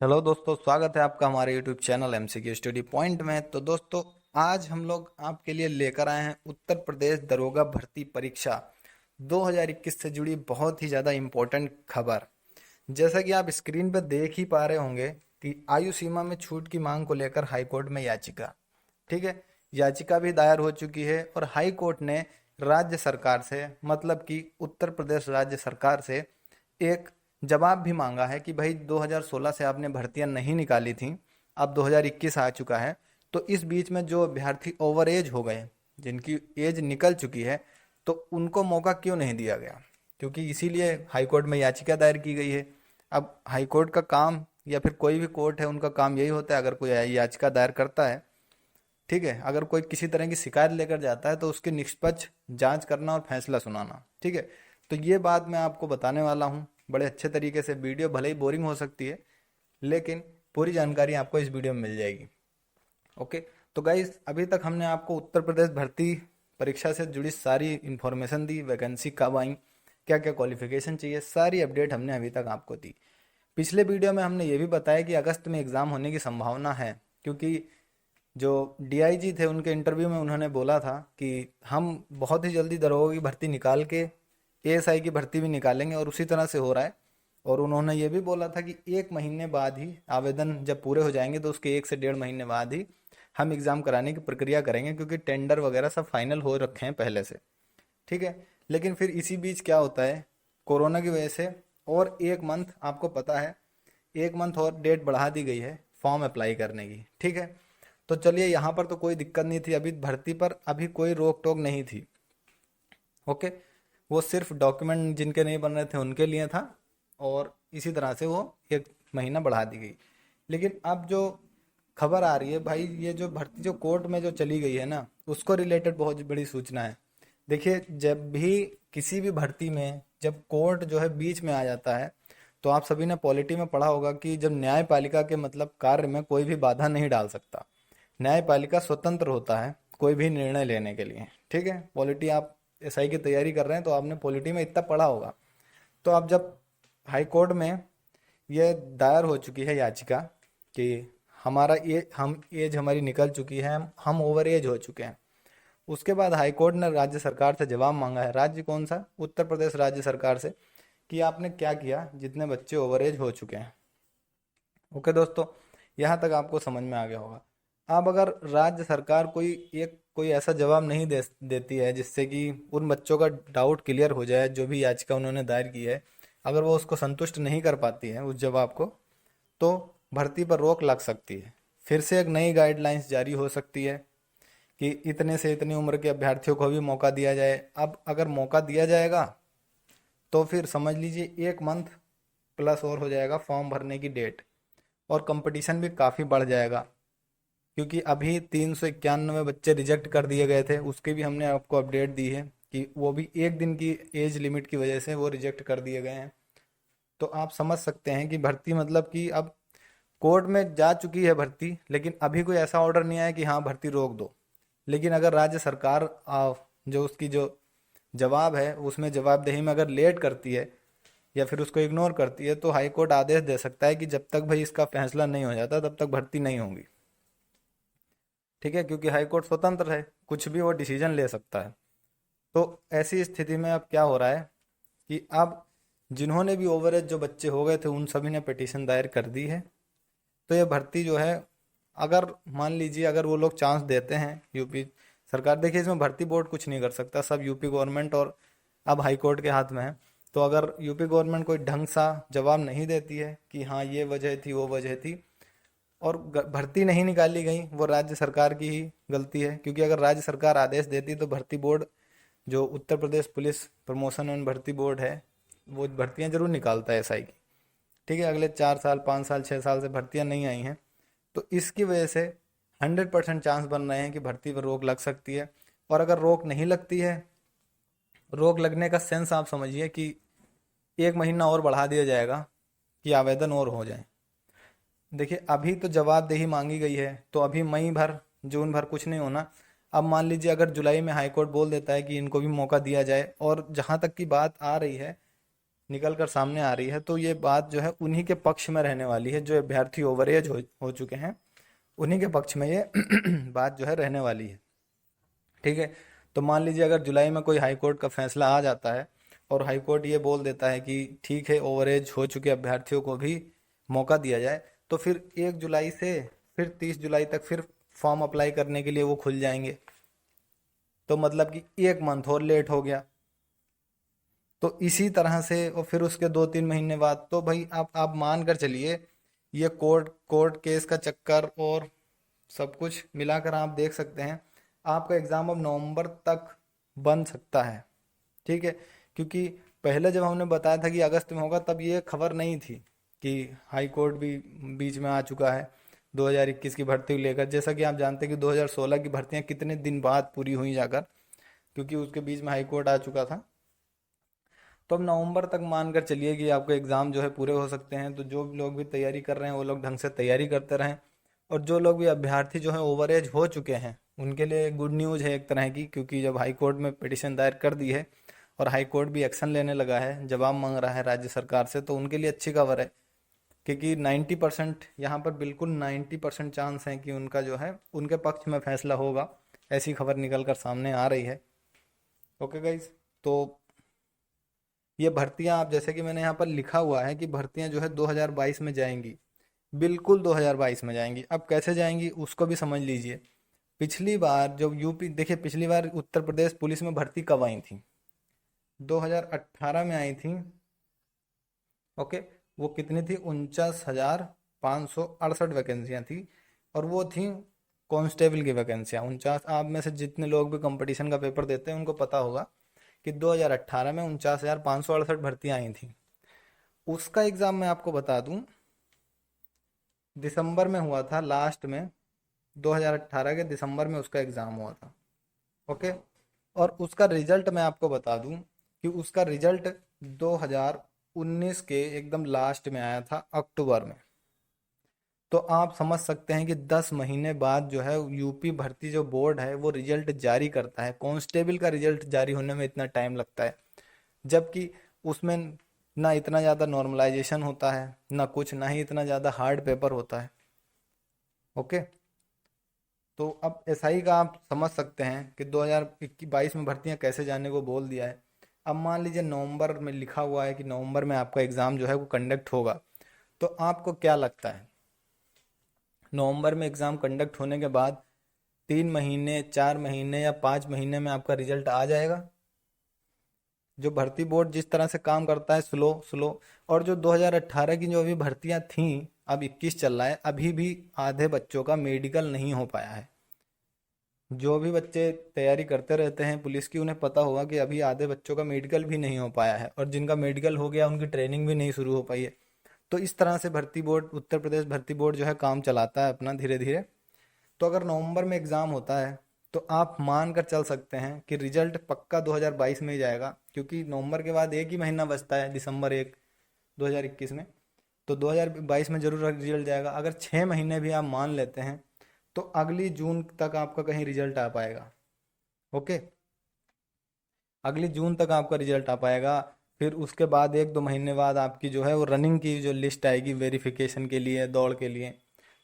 Hello दोस्तों, स्वागत है आपका हमारे YouTube channel MCQ study point में। तो दोस्तों, आज हम लोग आपके लिए लेकर आए हैं उत्तर प्रदेश दरोगा भर्ती परीक्षा 2021 से जुड़ी बहुत ही ज़्यादा इम्पोर्टेंट खबर। जैसा कि आप स्क्रीन पर देख ही पा रहे होंगे कि आयु सीमा में छूट की मांग को लेकर हाईकोर्ट में याचिका, ठीक है, याचिका भी दायर हो चुकी है और हाई कोर्ट ने राज्य सरकार से, मतलब कि उत्तर प्रदेश राज्य सरकार से एक जवाब भी मांगा है कि भाई 2016 से आपने भर्तियां नहीं निकाली थी, अब 2021 आ चुका है, तो इस बीच में जो अभ्यर्थी ओवर एज हो गए, जिनकी एज निकल चुकी है, तो उनको मौका क्यों नहीं दिया गया। क्योंकि इसीलिए हाईकोर्ट में याचिका दायर की गई है। अब हाईकोर्ट का काम या फिर कोई भी कोर्ट है, उनका काम यही होता है, अगर कोई याचिका दायर करता है, ठीक है, अगर कोई किसी तरह की शिकायत लेकर जाता है तो उसकी निष्पक्ष जांच करना और फैसला सुनाना, ठीक है। तो ये बात मैं आपको बताने वाला हूँ बड़े अच्छे तरीके से। वीडियो भले ही बोरिंग हो सकती है, लेकिन पूरी जानकारी आपको इस वीडियो में मिल जाएगी। ओके। तो गाइस, अभी तक हमने आपको उत्तर प्रदेश भर्ती परीक्षा से जुड़ी सारी इन्फॉर्मेशन दी, वैकेंसी कब आई, क्या क्या क्वालिफिकेशन चाहिए, सारी अपडेट हमने अभी तक आपको दी। पिछले वीडियो में हमने ये भी बताया कि अगस्त में एग्ज़ाम होने की संभावना है, क्योंकि जो डीआईजी थे उनके इंटरव्यू में उन्होंने बोला था कि हम बहुत ही जल्दी दरोगा की भर्ती निकाल के एएसआई की भर्ती भी निकालेंगे, और उसी तरह से हो रहा है। और उन्होंने ये भी बोला था कि 1 महीने बाद ही आवेदन जब पूरे हो जाएंगे तो उसके 1 से 1.5 महीने बाद ही हम एग्ज़ाम कराने की प्रक्रिया करेंगे, क्योंकि टेंडर वगैरह सब फाइनल हो रखे हैं पहले से, ठीक है। लेकिन फिर इसी बीच क्या होता है, कोरोना की वजह से और 1 मंथ, आपको पता है, 1 मंथ और डेट बढ़ा दी गई है फॉर्म अप्लाई करने की, ठीक है। तो चलिए, यहाँ पर तो कोई दिक्कत नहीं थी, अभी भर्ती पर अभी कोई रोक टोक नहीं थी। ओके। वो सिर्फ डॉक्यूमेंट जिनके नहीं बन रहे थे उनके लिए था, और इसी तरह से वो 1 महीना बढ़ा दी गई। लेकिन अब जो खबर आ रही है भाई, ये जो भर्ती जो कोर्ट में जो चली गई है ना, उसको रिलेटेड बहुत बड़ी सूचना है। देखिए, जब भी किसी भी भर्ती में जब कोर्ट जो है बीच में आ जाता है, तो आप सभी ने पॉलिटी में पढ़ा होगा कि जब न्यायपालिका के मतलब कार्य में कोई भी बाधा नहीं डाल सकता। न्यायपालिका स्वतंत्र होता है कोई भी निर्णय लेने के लिए, ठीक है। पॉलिटी, आप एसआई की तैयारी कर रहे हैं तो आपने पॉलिटी में इतना पढ़ा होगा। तो अब जब हाई कोर्ट में ये दायर हो चुकी है याचिका कि हमारा एज हमारी निकल चुकी है, हम ओवर एज हो चुके हैं, उसके बाद हाई कोर्ट ने राज्य सरकार से जवाब मांगा है। राज्य कौन सा? उत्तर प्रदेश राज्य सरकार से, कि आपने क्या किया जितने बच्चे ओवर एज हो चुके हैं। ओके दोस्तों, यहाँ तक आपको समझ में आ गया होगा। अब अगर राज्य सरकार कोई ऐसा जवाब नहीं देती है जिससे कि उन बच्चों का डाउट क्लियर हो जाए, जो भी याचिका उन्होंने दायर की है, अगर वो उसको संतुष्ट नहीं कर पाती है उस जवाब को, तो भर्ती पर रोक लग सकती है। फिर से एक नई गाइडलाइंस जारी हो सकती है कि इतने से इतनी उम्र के अभ्यर्थियों को भी मौका दिया जाए। अब अगर मौका दिया जाएगा तो फिर समझ लीजिए 1 मंथ प्लस और हो जाएगा फॉर्म भरने की डेट, और कंपटीशन भी काफ़ी बढ़ जाएगा। क्योंकि अभी 391 बच्चे रिजेक्ट कर दिए गए थे, उसकी भी हमने आपको अपडेट दी है कि वो भी एक दिन की एज लिमिट की वजह से वो रिजेक्ट कर दिए गए हैं। तो आप समझ सकते हैं कि भर्ती, मतलब कि अब कोर्ट में जा चुकी है भर्ती, लेकिन अभी कोई ऐसा ऑर्डर नहीं आया कि हाँ भर्ती रोक दो। लेकिन अगर राज्य सरकार जो उसकी जो जवाब है उसमें जवाबदेही में अगर लेट करती है या फिर उसको इग्नोर करती है, तो हाई कोर्ट आदेश दे सकता है कि जब तक भाई इसका फैसला नहीं हो जाता तब तक भर्ती नहीं होगी, ठीक है। क्योंकि हाई कोर्ट स्वतंत्र है, कुछ भी वो डिसीजन ले सकता है। तो ऐसी स्थिति में अब क्या हो रहा है कि अब जिन्होंने भी ओवरेज जो बच्चे हो गए थे उन सभी ने पिटीशन दायर कर दी है। तो ये भर्ती जो है, अगर मान लीजिए अगर वो लोग चांस देते हैं यूपी सरकार, देखिए इसमें भर्ती बोर्ड कुछ नहीं कर सकता, सब यूपी गवर्नमेंट और अब हाई कोर्ट के हाथ में है। तो अगर यूपी गवर्नमेंट कोई ढंग सा जवाब नहीं देती है कि हाँ ये वजह थी वो वजह थी, और भर्ती नहीं निकाली गई, वो राज्य सरकार की ही गलती है। क्योंकि अगर राज्य सरकार आदेश देती तो भर्ती बोर्ड, जो उत्तर प्रदेश पुलिस प्रमोशन एवं भर्ती बोर्ड है, वो भर्तियां जरूर निकालता है एसआई की, ठीक है। अगले 4 साल 5 साल 6 साल से भर्तियां नहीं आई हैं, तो इसकी वजह से 100% चांस बन रहे हैं कि भर्ती पर रोक लग सकती है। और अगर रोक नहीं लगती है, रोक लगने का सेंस आप समझिए कि 1 महीना और बढ़ा दिया जाएगा कि आवेदन और हो जाए। देखिए, अभी तो जवाबदेही मांगी गई है, तो अभी मई भर जून भर कुछ नहीं होना। अब मान लीजिए अगर जुलाई में हाईकोर्ट बोल देता है कि इनको भी मौका दिया जाए, और जहाँ तक की बात आ रही है, निकल कर सामने आ रही है, तो ये बात जो है उन्हीं के पक्ष में रहने वाली है। जो अभ्यर्थी ओवर एज हो चुके हैं, उन्हीं के पक्ष में ये बात जो है रहने वाली है। ठीक है। तो मान लीजिए अगर जुलाई में कोई हाई कोर्ट का फैसला आ जाता है और हाई कोर्ट ये बोल देता है कि ठीक है, ओवर एज हो चुके अभ्यर्थियों को भी मौका दिया जाए, तो फिर 1 जुलाई से फिर 30 जुलाई तक फिर फॉर्म अप्लाई करने के लिए वो खुल जाएंगे। तो मतलब कि 1 मंथ और लेट हो गया। तो इसी तरह से और फिर उसके 2-3 महीने बाद तो भाई आप मान कर चलिए, ये कोर्ट कोर्ट केस का चक्कर और सब कुछ मिलाकर आप देख सकते हैं, आपका एग्ज़ाम अब नवंबर तक बन सकता है। ठीक है। क्योंकि पहले जब हमने बताया था कि अगस्त में होगा, तब ये खबर नहीं थी कि हाई कोर्ट भी बीच में आ चुका है 2021 की भर्ती को लेकर। जैसा कि आप जानते हैं कि 2016 की भर्तियां कितने दिन बाद पूरी हुई जाकर, क्योंकि उसके बीच में हाई कोर्ट आ चुका था। तो अब नवंबर तक मान कर चलिए कि आपके एग्ज़ाम जो है पूरे हो सकते हैं। तो जो लोग भी तैयारी कर रहे हैं वो लोग ढंग से तैयारी करते रहें, और जो लोग भी अभ्यर्थी जो है ओवर एज हो चुके हैं उनके लिए गुड न्यूज़ है एक तरह की, क्योंकि जब हाई कोर्ट में पिटिशन दायर कर दी है और हाई कोर्ट भी एक्शन लेने लगा है, जवाब मांग रहा है राज्य सरकार से, तो उनके लिए अच्छी खबर है। क्योंकि 90% यहाँ पर बिल्कुल 90% चांस है कि उनका जो है उनके पक्ष में फैसला होगा। ऐसी खबर निकल कर सामने आ रही है। Okay guys. तो ये भर्तियां, आप जैसे कि मैंने यहाँ पर लिखा हुआ है कि भर्तियां जो है 2022 में जाएंगी, बिल्कुल 2022 में जाएंगी। अब कैसे जाएंगी उसको भी समझ लीजिए। पिछली बार जब यूपी, देखिए पिछली बार उत्तर प्रदेश पुलिस में भर्ती कब आई थी? 2018 में आई थी। ओके। वो कितनी थी? 49,568 वैकेंसियां थी, और वो थी कांस्टेबल की वैकेंसियां 49। आप में से जितने लोग भी कंपटीशन का पेपर देते हैं उनको पता होगा कि 2018 में 49,568 भर्तियां आई थी। उसका एग्ज़ाम मैं आपको बता दूं, दिसंबर में हुआ था, लास्ट में 2018 के दिसंबर में उसका एग्ज़ाम हुआ था। ओके। और उसका रिजल्ट मैं आपको बता दूं कि उसका रिजल्ट 2019 के एकदम लास्ट में आया था, अक्टूबर में। तो आप समझ सकते हैं कि 10 महीने बाद जो है यूपी भर्ती जो बोर्ड है वो रिजल्ट जारी करता है। कांस्टेबल का रिजल्ट जारी होने में इतना टाइम लगता है, जबकि उसमें ना इतना ज़्यादा नॉर्मलाइजेशन होता है, ना कुछ, ना ही इतना ज़्यादा हार्ड पेपर होता है। ओके। तो अब एसआई का आप समझ सकते हैं कि 2022 में भर्तियां कैसे जाने को बोल दिया है। अब मान लीजिए नवंबर में लिखा हुआ है कि नवंबर में आपका एग्ज़ाम जो है वो कंडक्ट होगा, तो आपको क्या लगता है नवंबर में एग्ज़ाम कंडक्ट होने के बाद 3 महीने, 4 महीने या 5 महीने में आपका रिजल्ट आ जाएगा? जो भर्ती बोर्ड जिस तरह से काम करता है, स्लो स्लो। और जो 2018 की जो अभी भर्तियां थीं, अब 21 चल रहा है, अभी भी आधे बच्चों का मेडिकल नहीं हो पाया है। जो भी बच्चे तैयारी करते रहते हैं पुलिस की, उन्हें पता होगा कि अभी आधे बच्चों का मेडिकल भी नहीं हो पाया है, और जिनका मेडिकल हो गया उनकी ट्रेनिंग भी नहीं शुरू हो पाई है। तो इस तरह से भर्ती बोर्ड, उत्तर प्रदेश भर्ती बोर्ड जो है काम चलाता है अपना धीरे धीरे। तो अगर नवंबर में एग्ज़ाम होता है तो आप मान कर चल सकते हैं कि रिजल्ट पक्का 2022 में ही जाएगा, क्योंकि नवंबर के बाद एक ही महीना बचता है, दिसंबर 1, 2021 में। तो 2022 में जरूर रिजल्ट जाएगा। अगर 6 महीने भी आप मान लेते हैं तो अगली जून तक आपका कहीं रिजल्ट आ पाएगा। ओके। अगली जून तक आपका रिजल्ट आ पाएगा। फिर उसके बाद 1-2 महीने बाद आपकी जो है वो रनिंग की जो लिस्ट आएगी वेरिफिकेशन के लिए, दौड़ के लिए।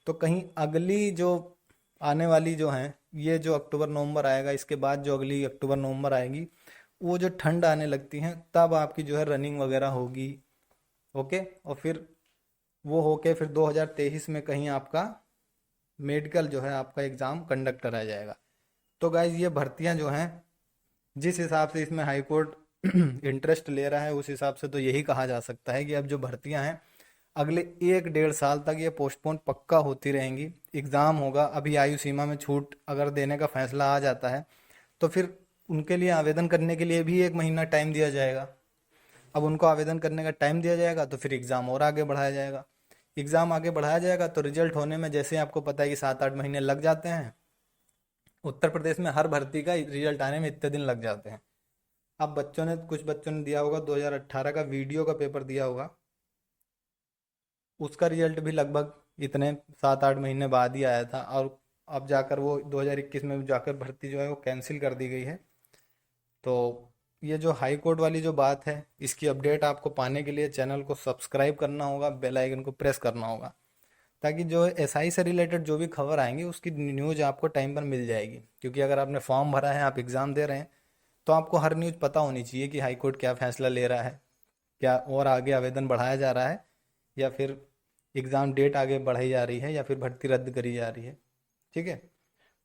तो कहीं अगली जो आने वाली जो है, ये जो अक्टूबर नवंबर आएगा, इसके बाद जो अगली अक्टूबर नवंबर आएगी, वो जो ठंड आने लगती है तब आपकी जो है रनिंग वगैरह होगी। ओके। और फिर वो होके फिर 2023 में कहीं आपका मेडिकल जो है आपका एग्ज़ाम कंडक्ट कराया जाएगा। तो गाइज ये भर्तियां जो हैं, जिस हिसाब से इसमें हाई कोर्ट इंटरेस्ट ले रहा है, उस हिसाब से तो यही कहा जा सकता है कि अब जो भर्तियां हैं अगले 1-1.5 साल तक ये पोस्टपोन पक्का होती रहेंगी। एग्ज़ाम होगा, अभी आयु सीमा में छूट अगर देने का फैसला आ जाता है तो फिर उनके लिए आवेदन करने के लिए भी 1 महीना टाइम दिया जाएगा। अब उनको आवेदन करने का टाइम दिया जाएगा तो फिर एग्ज़ाम और आगे बढ़ाया जाएगा। एग्ज़ाम आगे बढ़ाया जाएगा तो रिजल्ट होने में, जैसे आपको पता है कि 7-8 महीने लग जाते हैं। उत्तर प्रदेश में हर भर्ती का रिजल्ट आने में इतने दिन लग जाते हैं। अब कुछ बच्चों ने दिया होगा 2018 का वीडियो का पेपर दिया होगा, उसका रिजल्ट भी लगभग इतने 7-8 महीने बाद ही आया था, और अब जाकर वो 2021 में जाकर भर्ती जो है वो कैंसिल कर दी गई है। तो ये जो हाई कोर्ट वाली जो बात है, इसकी अपडेट आपको पाने के लिए चैनल को सब्सक्राइब करना होगा, बेल आइकन को प्रेस करना होगा, ताकि जो एसआई से रिलेटेड जो भी खबर आएंगी उसकी न्यूज़ आपको टाइम पर मिल जाएगी। क्योंकि अगर आपने फॉर्म भरा है, आप एग्ज़ाम दे रहे हैं, तो आपको हर न्यूज़ पता होनी चाहिए कि हाई कोर्ट क्या फैसला ले रहा है, क्या और आगे आवेदन बढ़ाया जा रहा है, या फिर एग्ज़ाम डेट आगे बढ़ाई जा रही है, या फिर भर्ती रद्द करी जा रही है। ठीक है।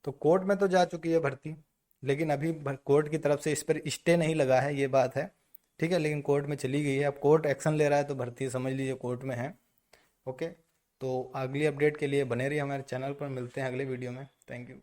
तो कोर्ट में तो जा चुकी है भर्ती, लेकिन अभी कोर्ट की तरफ से इस पर स्टे नहीं लगा है, ये बात है। ठीक है, लेकिन कोर्ट में चली गई है, अब कोर्ट एक्शन ले रहा है तो भर्ती समझ लीजिए कोर्ट में है। ओके। तो अगली अपडेट के लिए बने रहिए हमारे चैनल पर, मिलते हैं अगले वीडियो में। Thank you.